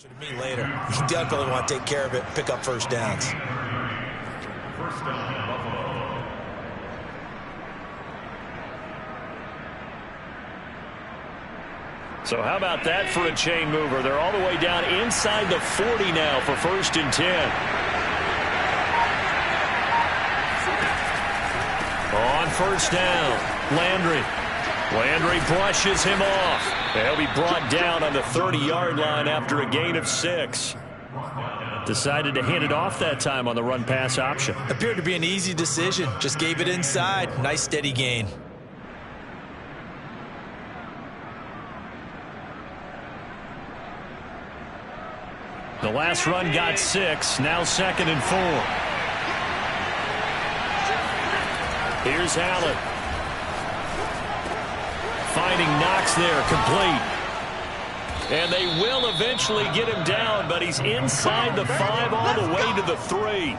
To me later. You definitely want to take care of it, pick up first downs. First down, Buffalo. So how about that for a chain mover? They're all the way down inside the 40 now for 1st and 10. On 1st down, Landry brushes him off. He'll be brought down on the 30-yard line after a gain of 6. Decided to hand it off that time on the run-pass option. Appeared to be an easy decision. Just gave it inside. Nice steady gain. The last run got 6. Now 2nd and 4. Here's Allen. Finding Knox there, complete. And they will eventually get him down, but he's inside the 5 all the way to the 3.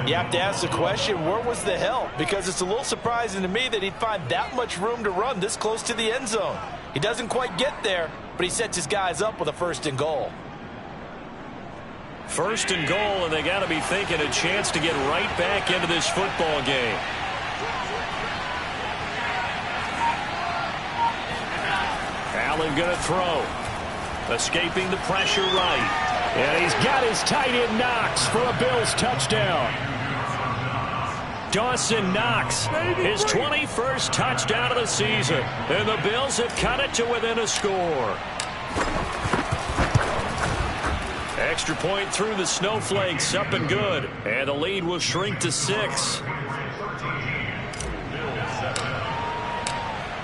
You have to ask the question, where was the help? Because it's a little surprising to me that he'd find that much room to run this close to the end zone. He doesn't quite get there, but he sets his guys up with a 1st and goal. 1st and goal, and they got to be thinking a chance to get right back into this football game. Allen going to throw. Escaping the pressure right. And he's got his tight end Knox for a Bills touchdown. Dawson Knox, his 21st touchdown of the season. And the Bills have cut it to within a score. Extra point through the snowflakes, up and good. And the lead will shrink to 6.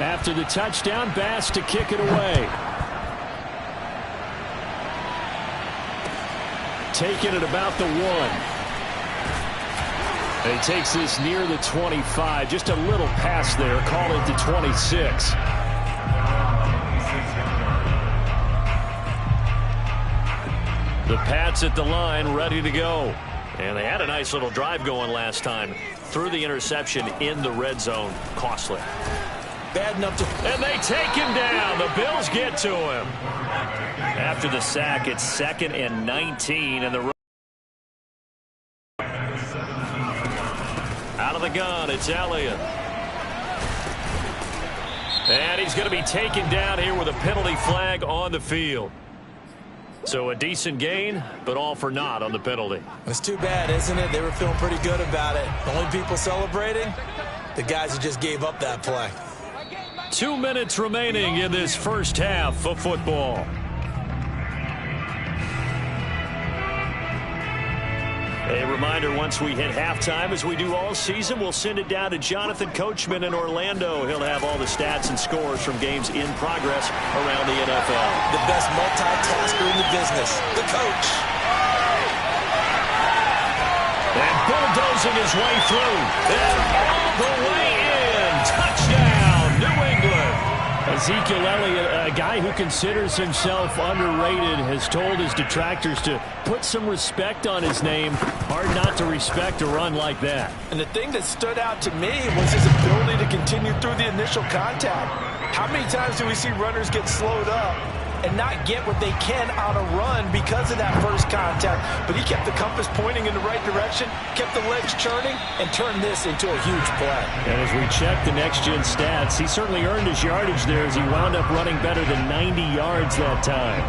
After the touchdown, Bass to kick it away. Taking it about the 1. And he takes this near the 25. Just a little pass there. Call it the 26. The Pats at the line, ready to go. And they had a nice little drive going last time. Threw the interception in the red zone. Costly. Bad enough to... And they take him down. The Bills get to him. After the sack, it's 2nd and 19. And the out of the gun, it's Elliott. And he's going to be taken down here with a penalty flag on the field. So a decent gain, but all for naught on the penalty. It's too bad, isn't it? They were feeling pretty good about it. The only people celebrating, the guys who just gave up that play. 2 minutes remaining in this first half of football. A reminder, once we hit halftime, as we do all season, we'll send it down to Jonathan Coachman in Orlando. He'll have all the stats and scores from games in progress around the NFL. The best multitasker in the business, the coach. And bulldozing his way through. And all the way in. Touchdown, New England. Ezekiel Elliott, a guy who considers himself underrated, has told his detractors to put some respect on his name. Hard not to respect a run like that. And the thing that stood out to me was his ability to continue through the initial contact. How many times do we see runners get slowed up and not get what they can on a run because of that first contact? But he kept the compass pointing in the right direction, kept the legs churning, and turned this into a huge play. And as we check the next-gen stats, he certainly earned his yardage there as he wound up running better than 90 yards that time.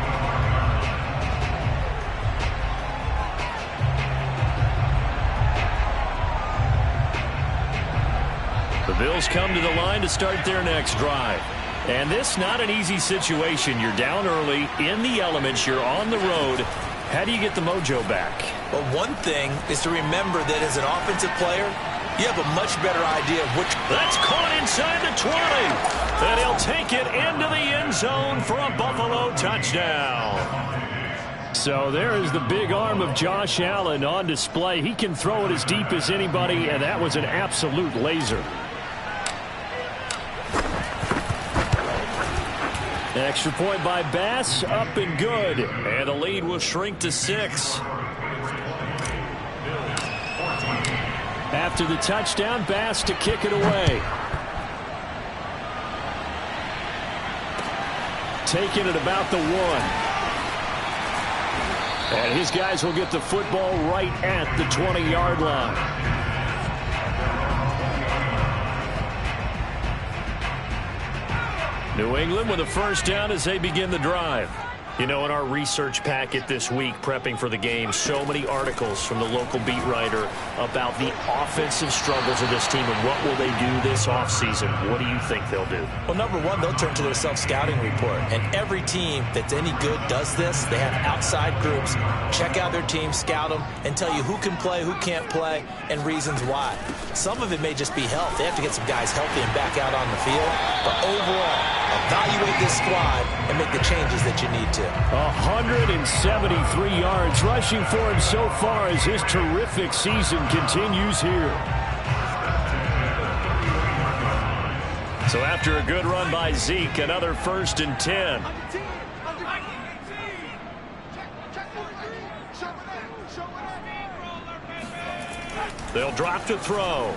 The Bills come to the line to start their next drive. And this not an easy situation. You're down early, in the elements, you're on the road. How do you get the mojo back? Well, one thing is to remember that as an offensive player, you have a much better idea of which... That's caught inside the 20. And he'll take it into the end zone for a Buffalo touchdown. So there is the big arm of Josh Allen on display. He can throw it as deep as anybody, and that was an absolute laser. Extra point by Bass, up and good. And the lead will shrink to 6. After the touchdown, Bass to kick it away. Taking it about the 1. And his guys will get the football right at the 20-yard line. New England with a first down as they begin the drive. You know, in our research packet this week, prepping for the game, so many articles from the local beat writer about the offensive struggles of this team and what will they do this offseason. What do you think they'll do? Well, number one, they'll turn to their self-scouting report. And every team that's any good does this. They have outside groups, check out their team, scout them, and tell you who can play, who can't play, and reasons why. Some of it may just be health. They have to get some guys healthy and back out on the field. But overall, evaluate this squad and make the changes that you need to. 173 yards rushing for him so far as his terrific season continues here. So after a good run by Zeke, another 1st and 10. They'll drop to throw.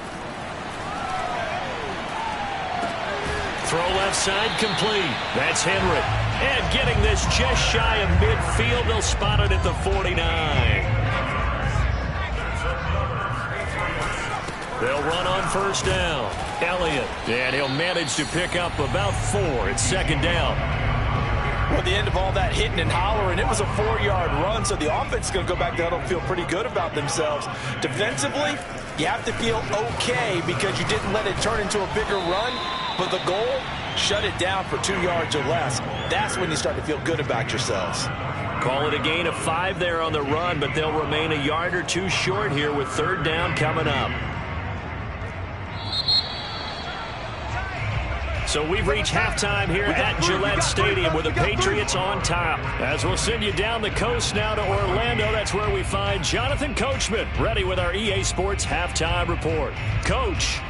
Throw left side complete. That's Henry. And getting this just shy of midfield. They'll spot it at the 49. They'll run on first down. Elliott. And he'll manage to pick up about 4. It's 2nd down. Well, at the end of all that hitting and hollering, it was a 4-yard run, so the offense is going to go back there and feel pretty good about themselves. Defensively, you have to feel okay because you didn't let it turn into a bigger run, but the goal, shut it down for 2 yards or less. That's when you start to feel good about yourselves. Call it a gain of 5 there on the run, but they'll remain a yard or 2 short here with 3rd down coming up. So we've reached halftime here at Gillette Stadium with the Patriots on top. As we'll send you down the coast now to Orlando, that's where we find Jonathan Coachman ready with our EA Sports Halftime Report. Coach.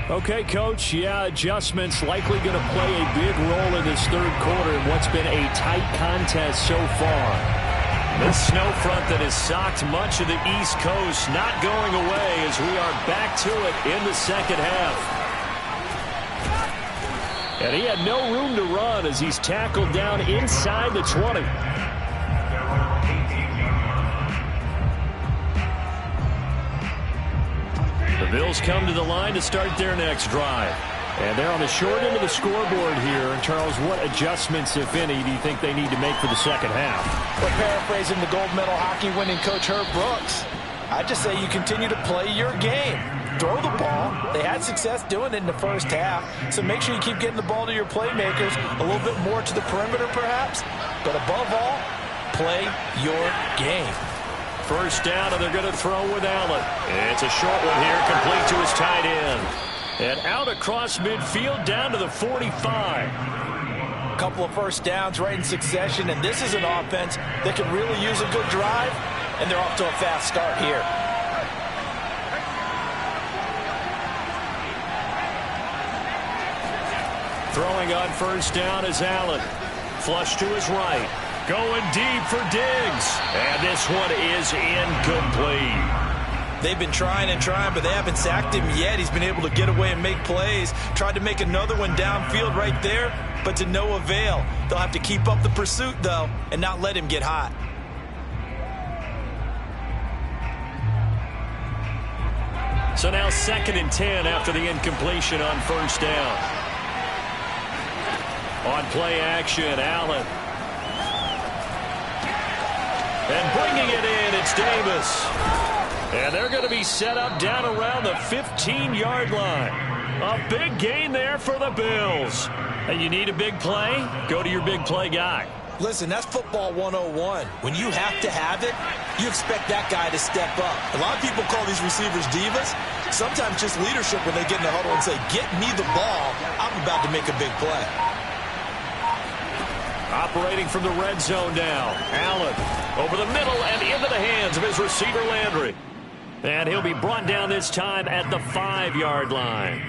Okay, Coach, yeah, adjustments likely going to play a big role in this 3rd quarter in what's been a tight contest so far. This snow front that has socked much of the East Coast not going away as we are back to it in the 2nd half. And he had no room to run as he's tackled down inside the 20. The Bills come to the line to start their next drive. And they're on the short end of the scoreboard here. And, Charles, what adjustments, if any, do you think they need to make for the 2nd half? Well, paraphrasing the gold medal hockey winning coach Herb Brooks, I just say you continue to play your game. Throw the ball. They had success doing it in the first half. So make sure you keep getting the ball to your playmakers, a little bit more to the perimeter perhaps. But above all, play your game. First down, and they're going to throw with Allen. It's a short one here, complete to his tight end. And out across midfield down to the 45. A couple of first downs right in succession, and this is an offense that can really use a good drive, and they're off to a fast start here. Throwing on first down is Allen. Flush to his right. Going deep for Diggs. And this one is incomplete. They've been trying and trying, but they haven't sacked him yet. He's been able to get away and make plays. Tried to make another one downfield right there, but to no avail. They'll have to keep up the pursuit, though, and not let him get hot. So now 2nd and 10 after the incompletion on first down. On play action, Allen. And bringing it in, it's Davis. And they're going to be set up down around the 15-yard line. A big gain there for the Bills. And you need a big play? Go to your big play guy. Listen, that's football 101. When you have to have it, you expect that guy to step up. A lot of people call these receivers divas. Sometimes just leadership when they get in the huddle and say, get me the ball. I'm about to make a big play. Operating from the red zone now. Allen over the middle and into the hands of his receiver Landry. And he'll be brought down this time at the 5-yard line.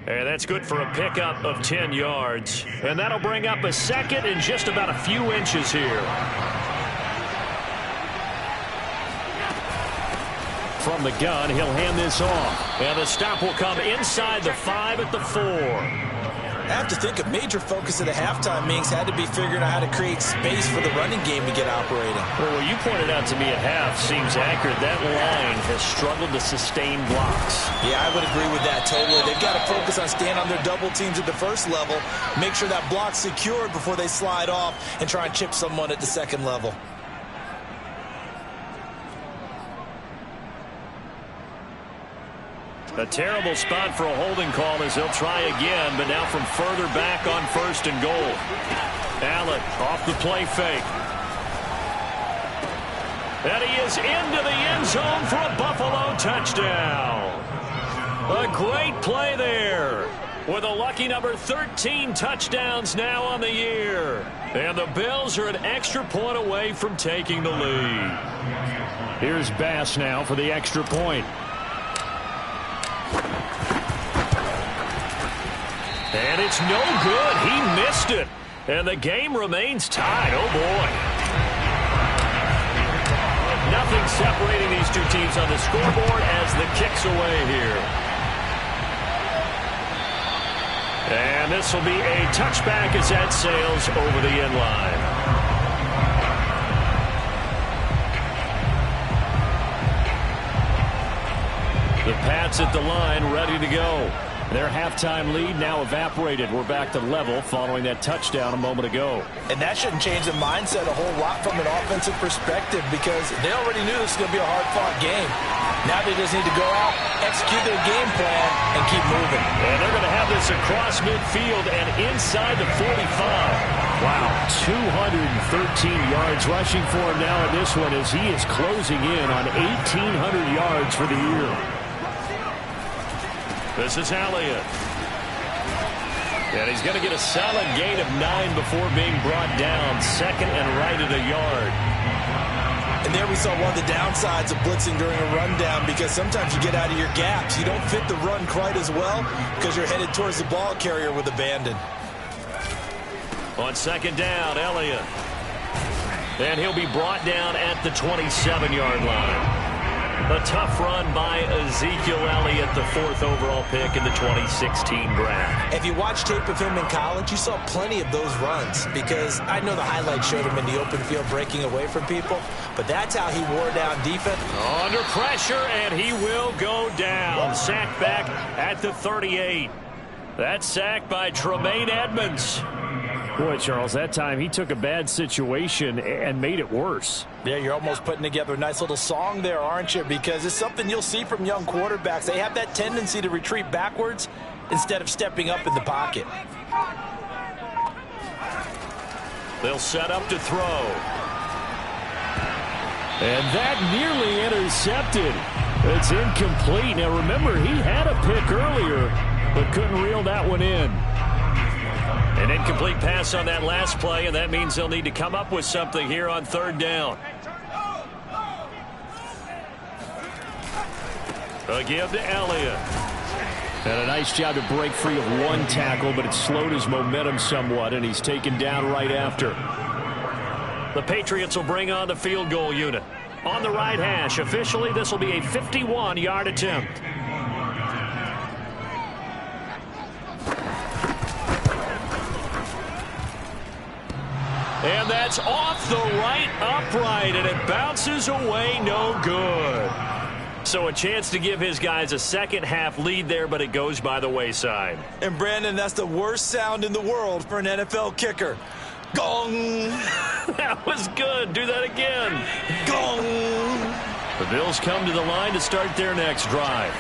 And that's good for a pickup of 10 yards. And that'll bring up a 2nd and just about a few inches here. From the gun, he'll hand this off. And the stop will come inside the 5 at the 4. I have to think a major focus of the halftime meetings had to be figuring out how to create space for the running game to get operating. Well, what you pointed out to me at half seems accurate. That line has struggled to sustain blocks. Yeah, I would agree with that totally. They've got to focus on staying on their double teams at the first level, make sure that block's secured before they slide off and try and chip someone at the second level. A terrible spot for a holding call as they'll try again, but now from further back on 1st and goal. Allen off the play fake. And he is into the end zone for a Buffalo touchdown. A great play there with a lucky number 13 touchdowns now on the year. And the Bills are an extra point away from taking the lead. Here's Bass now for the extra point. And it's no good. He missed it. And the game remains tied. Oh, boy. Nothing separating these two teams on the scoreboard as the kick's away here. And this will be a touchback as that sails over the end line. The Pats at the line, ready to go. Their halftime lead now evaporated. We're back to level following that touchdown a moment ago. And that shouldn't change the mindset a whole lot from an offensive perspective because they already knew this was going to be a hard-fought game. Now they just need to go out, execute their game plan, and keep moving. And they're going to have this across midfield and inside the 45. Wow, 213 yards rushing for him now in this one as he is closing in on 1,800 yards for the year. This is Elliott. And he's going to get a solid gain of 9 before being brought down. 2nd and right at a yard. And there we saw one of the downsides of blitzing during a rundown because sometimes you get out of your gaps. You don't fit the run quite as well because you're headed towards the ball carrier with abandon. On 2nd down, Elliott. And he'll be brought down at the 27-yard line. A tough run by Ezekiel Elliott, the 4th overall pick in the 2016 draft. If you watch tape of him in college, you saw plenty of those runs because I know the highlights showed him in the open field breaking away from people, but that's how he wore down defense. Under pressure, and he will go down. Sacked back at the 38. That's sacked by Tremaine Edmonds. Boy, Charles, that time he took a bad situation and made it worse. Yeah, you're almost putting together a nice little song there, aren't you? Because it's something you'll see from young quarterbacks. They have that tendency to retreat backwards instead of stepping up in the pocket. They'll set up to throw. And that nearly intercepted. It's incomplete. Now, remember, he had a pick earlier, but couldn't reel that one in. An incomplete pass on that last play, and that means they'll need to come up with something here on 3rd down. A give to Elliott. And a nice job to break free of one tackle, but it slowed his momentum somewhat, and he's taken down right after. The Patriots will bring on the field goal unit. On the right hash, officially, this will be a 51-yard attempt. And that's off the right upright, and it bounces away, no good. So a chance to give his guys a second-half lead there, but it goes by the wayside. And, Brandon, that's the worst sound in the world for an NFL kicker. Gong! That was good. Do that again. Gong! The Bills come to the line to start their next drive.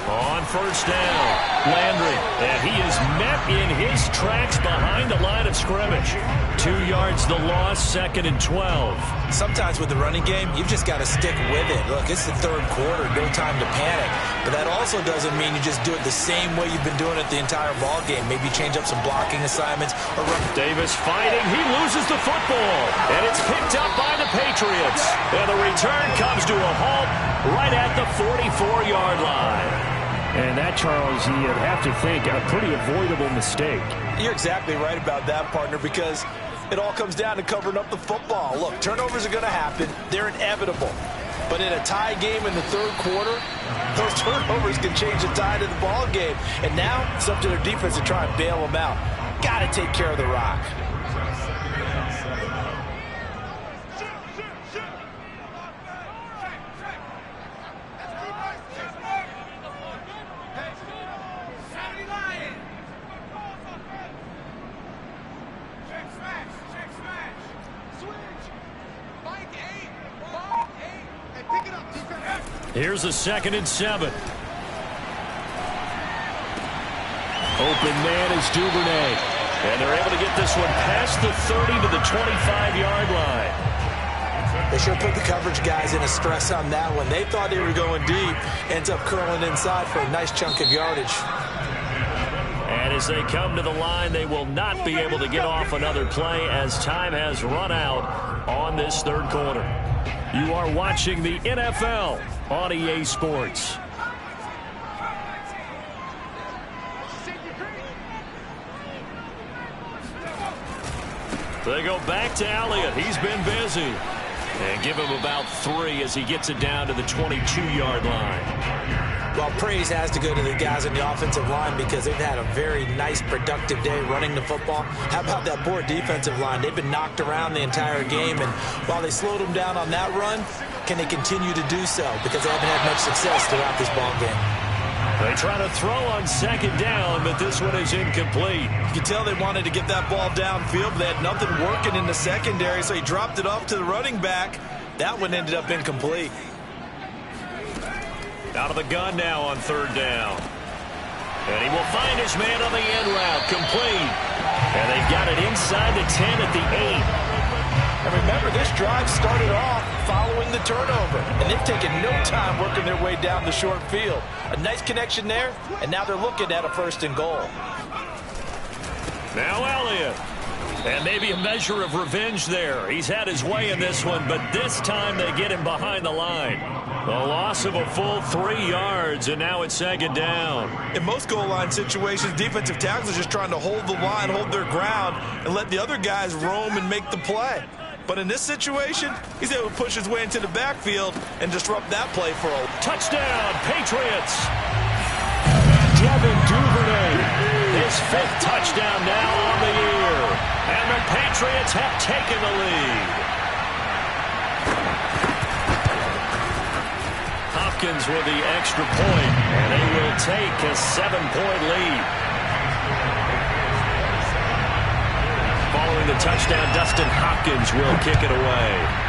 On 1st down, Landry, and he is met in his tracks behind the line of scrimmage. 2 yards the loss, 2nd and 12. Sometimes with the running game, you've just got to stick with it. Look, it's the 3rd quarter, no time to panic. But that also doesn't mean you just do it the same way you've been doing it the entire ball game. Maybe change up some blocking assignments. Or run. Davis fighting, he loses the football, and it's picked up by the Patriots. And the return comes to a halt right at the 44-yard line. And that, Charles, you'd have to think a pretty avoidable mistake. You're exactly right about that, partner, because it all comes down to covering up the football. Look, turnovers are going to happen. They're inevitable. But in a tie game in the third quarter, those turnovers can change the tide of the ball game. And now it's up to their defense to try and bail them out. Got to take care of the rock. Here's a 2nd and 7. Open man is Duvernay. And they're able to get this one past the 30 to the 25-yard line. They sure put the coverage guys in a stress on that one. They thought they were going deep. Ends up curling inside for a nice chunk of yardage. And as they come to the line, they will not be able to get off another play as time has run out on this third quarter. You are watching the NFL on EA Sports. They go back to Elliott. He's been busy. And give him about 3 as he gets it down to the 22-yard line. Well, praise has to go to the guys on the offensive line because they've had a very nice, productive day running the football. How about that poor defensive line? They've been knocked around the entire game, and while they slowed them down on that run, can they continue to do so? Because they haven't had much success throughout this ball game. They try to throw on 2nd down, but this one is incomplete. You can tell they wanted to get that ball downfield, but they had nothing working in the secondary, so he dropped it off to the running back. That one ended up incomplete. Out of the gun now on 3rd down. And he will find his man on the end route, complete. And they've got it inside the 10 at the 8. And remember, this drive started off following the turnover, and they've taken no time working their way down the short field. A nice connection there, and now they're looking at a 1st and goal. Now Elliott. And maybe a measure of revenge there. He's had his way in this one, but this time they get him behind the line. A loss of a full 3 yards, and now it's 2nd down. In most goal line situations, defensive tackles are just trying to hold the line, hold their ground, and let the other guys roam and make the play. But in this situation, he's able to push his way into the backfield and disrupt that play for a touchdown, Patriots. Devin Duvernay, his 5th touchdown now on the year. And the Patriots have taken the lead. Hopkins with the extra point, and they will take a 7-point lead. Following the touchdown, Dustin Hopkins will kick it away.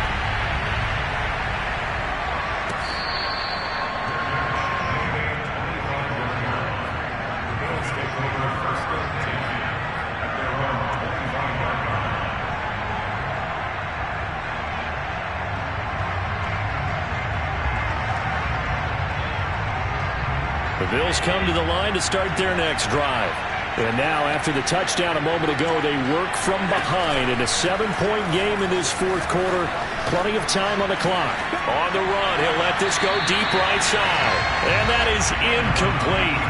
The Bills come to the line to start their next drive. And now, after the touchdown a moment ago, they work from behind in a 7-point game in this 4th quarter. Plenty of time on the clock. On the run, he'll let this go deep right side. And that is incomplete.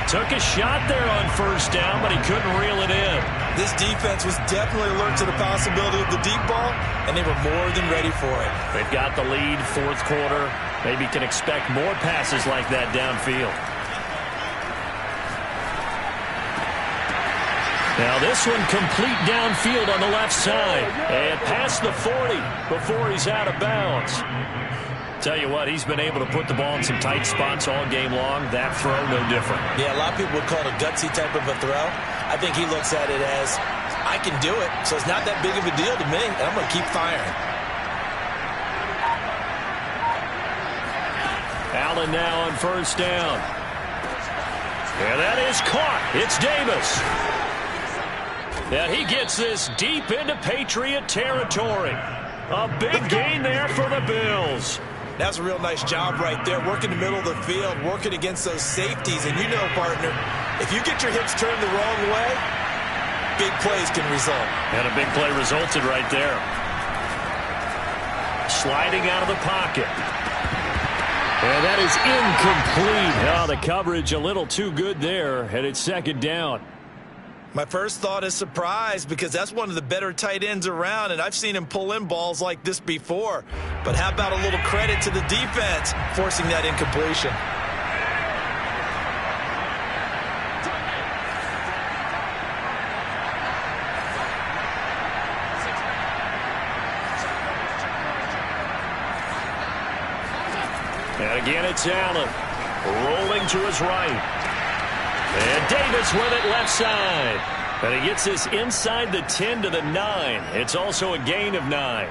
Took a shot there on 1st down, but he couldn't reel it in. This defense was definitely alert to the possibility of the deep ball, and they were more than ready for it. They've got the lead, 4th quarter. Maybe can expect more passes like that downfield. Now this one complete downfield on the left side. And past the 40 before he's out of bounds. Tell you what, he's been able to put the ball in some tight spots all game long. That throw, no different. Yeah, a lot of people would call it a gutsy type of a throw. I think he looks at it as, I can do it, so it's not that big of a deal to me, and I'm going to keep firing. Allen now on 1st down. And that is caught. It's Davis. And he gets this deep into Patriot territory. A big gain there for the Bills. That's a real nice job right there, working the middle of the field, working against those safeties. And you know, partner, if you get your hips turned the wrong way, big plays can result. And a big play resulted right there. Sliding out of the pocket. And that is incomplete. Oh, the coverage a little too good there, and it's 2nd down. My first thought is surprise because that's one of the better tight ends around, and I've seen him pull in balls like this before. But how about a little credit to the defense forcing that incompletion? And again, it's Allen rolling to his right. And Davis with it left side. And he gets this inside the 10 to the 9. It's also a gain of 9.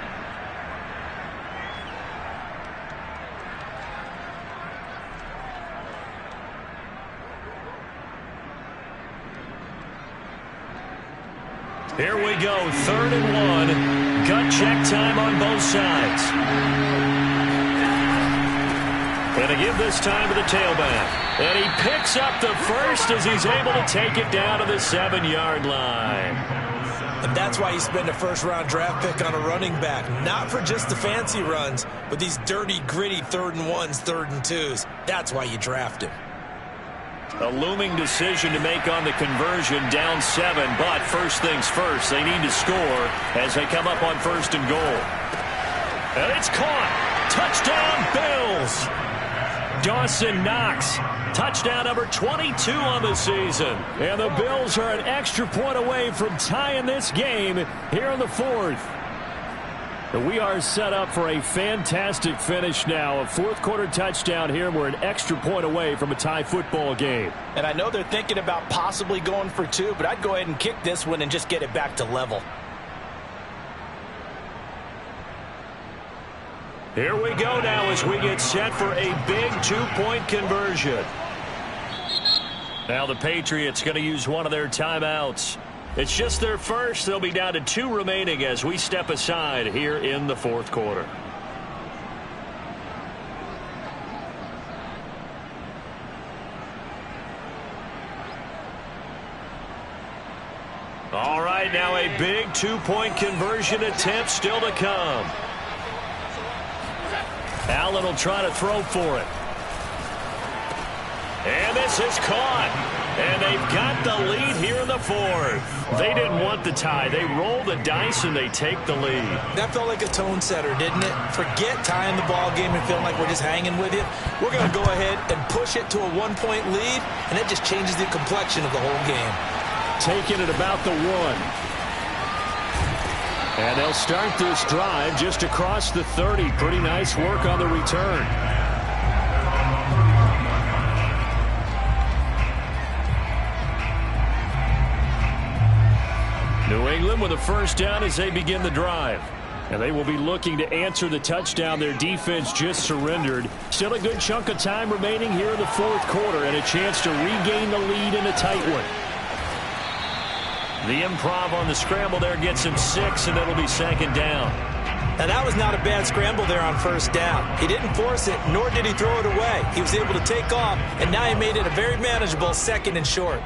Here we go, 3rd and 1. Gut check time on both sides. And to give this time to the tailback. And he picks up the first as he's able to take it down to the 7-yard line. And that's why you spend a first-round draft pick on a running back. Not for just the fancy runs, but these dirty, gritty 3rd and 1s, 3rd and 2s. That's why you draft him. A looming decision to make on the conversion, down 7. But first things first, they need to score as they come up on 1st and goal. And it's caught. Touchdown, Bills. Dawson Knox, touchdown number 22 on the season. And the Bills are an extra point away from tying this game here in the 4th. We are set up for a fantastic finish now. A 4th quarter touchdown here. We're an extra point away from a tie football game. And I know they're thinking about possibly going for 2, but I'd go ahead and kick this one and just get it back to level. Here we go now as we get set for a big 2-point conversion. Now the Patriots going to use one of their timeouts. It's just their first. They'll be down to 2 remaining as we step aside here in the 4th quarter. All right, now a big 2-point conversion attempt still to come. Allen will try to throw for it. And this is caught. And they've got the lead here in the 4th. They didn't want the tie. They roll the dice and they take the lead. That felt like a tone setter, didn't it? Forget tying the ball game and feeling like we're just hanging with you. We're going to go ahead and push it to a 1-point lead, and that just changes the complexion of the whole game. Taking it about the 1. And they'll start this drive just across the 30. Pretty nice work on the return. New England with a first down as they begin the drive. And they will be looking to answer the touchdown their defense just surrendered. Still a good chunk of time remaining here in the 4th quarter and a chance to regain the lead in a tight one. The improv on the scramble there gets him 6, and it'll be 2nd down. Now, that was not a bad scramble there on 1st down. He didn't force it, nor did he throw it away. He was able to take off, and now he made it a very manageable 2nd and short.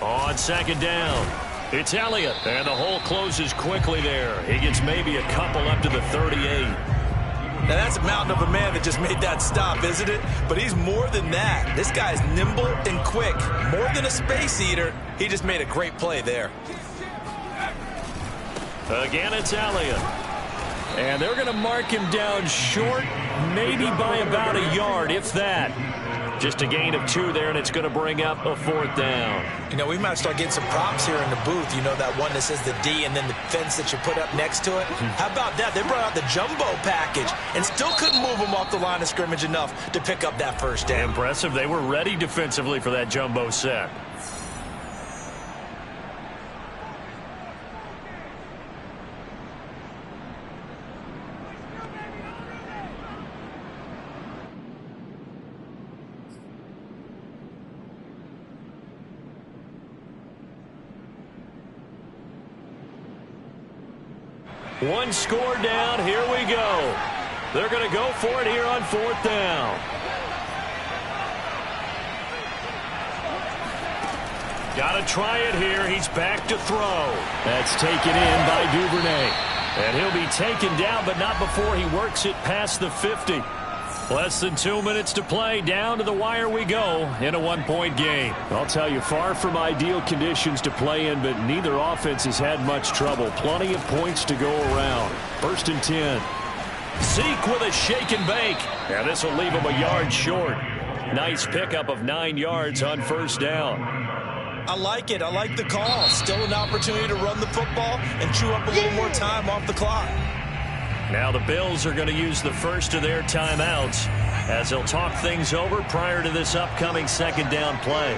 On 2nd down, it's Elliott, and the hole closes quickly there. He gets maybe a couple up to the 38. Now, that's a mountain of a man that just made that stop, isn't it? But he's more than that. This guy's nimble and quick. More than a space eater. He just made a great play there. Again, it's Elliott. And they're going to mark him down short, maybe by about a yard, if that. Just a gain of 2 there, and it's going to bring up a 4th down. You know, we might start getting some props here in the booth. You know, that one that says the D and then the fence that you put up next to it? How about that? They brought out the jumbo package and still couldn't move them off the line of scrimmage enough to pick up that first down. Impressive. They were ready defensively for that jumbo set. One score down. Here we go. They're going to go for it here on 4th down. Got to try it here. He's back to throw. That's taken in by Duvernay. And he'll be taken down, but not before he works it past the 50. Less than 2 minutes to play. Down to the wire we go in a one-point game. I'll tell you, far from ideal conditions to play in, but neither offense has had much trouble. Plenty of points to go around. 1st and 10. Zeke with a shake and bake. Yeah, this will leave him a yard short. Nice pickup of 9 yards on 1st down. I like it. I like the call. Still an opportunity to run the football and chew up a little more time off the clock. Now the Bills are going to use the first of their timeouts as they'll talk things over prior to this upcoming 2nd down play.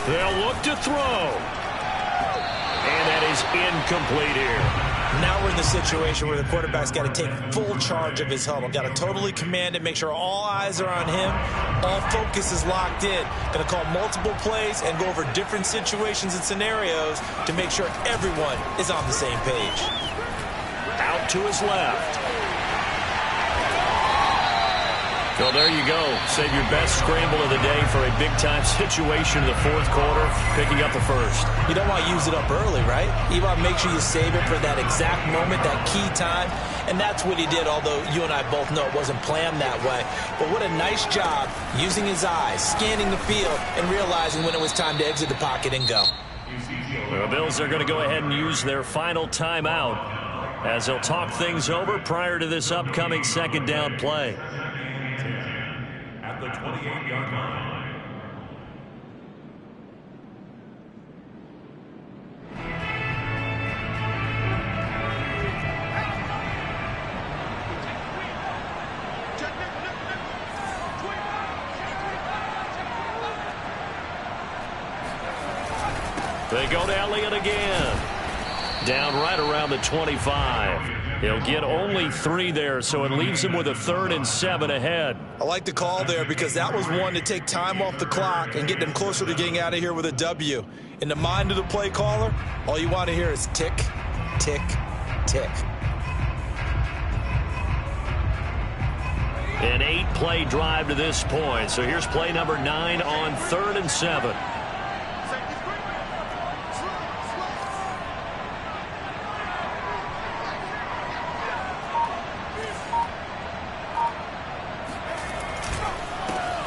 They'll look to throw. And that is incomplete here. Now we're in the situation where the quarterback's got to take full charge of his huddle. Got to totally command it, make sure all eyes are on him. All focus is locked in. Going to call multiple plays and go over different situations and scenarios to make sure everyone is on the same page. Out to his left. Well, there you go. Save your best scramble of the day for a big-time situation in the 4th quarter, picking up the 1st. You don't want to use it up early, right? You want to make sure you save it for that exact moment, that key time. And that's what he did, although you and I both know it wasn't planned that way. But what a nice job using his eyes, scanning the field, and realizing when it was time to exit the pocket and go. The Bills are going to go ahead and use their final timeout as they'll talk things over prior to this upcoming 2nd down play. At the 28-yard line. They go to Elliott again. Down right around the 25. He'll get only 3 there, so it leaves him with a 3rd and 7 ahead. I like the call there because that was one to take time off the clock and get them closer to getting out of here with a W. In the mind of the play caller, all you want to hear is tick, tick, tick. An 8-play drive to this point. So here's play number 9 on 3rd and 7.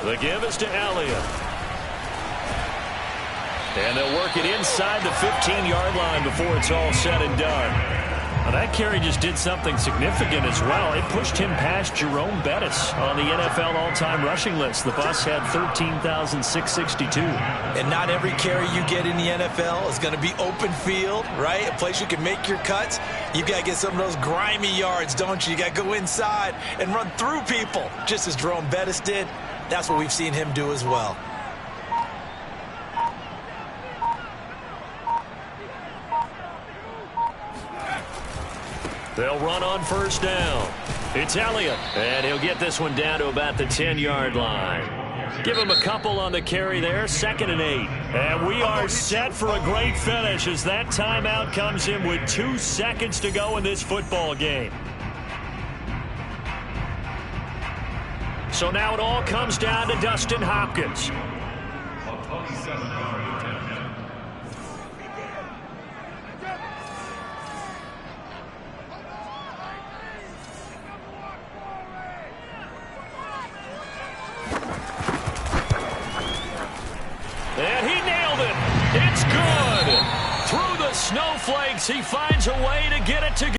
The give is to Elliott. And they'll work it inside the 15-yard line before it's all said and done. Now that carry just did something significant as well. It pushed him past Jerome Bettis on the NFL all-time rushing list. The bus had 13,662. And not every carry you get in the NFL is going to be open field, right? A place you can make your cuts. You got to get some of those grimy yards, don't you? You got to go inside and run through people, just as Jerome Bettis did. That's what we've seen him do as well. They'll run on 1st down. It's Elliott, and he'll get this one down to about the 10-yard line. Give him a couple on the carry there, 2nd and 8. And we are set for a great finish as that timeout comes in with 2 seconds to go in this football game. So now it all comes down to Dustin Hopkins. And he nailed it. It's good. Through the snowflakes, he finds a way to get it to go.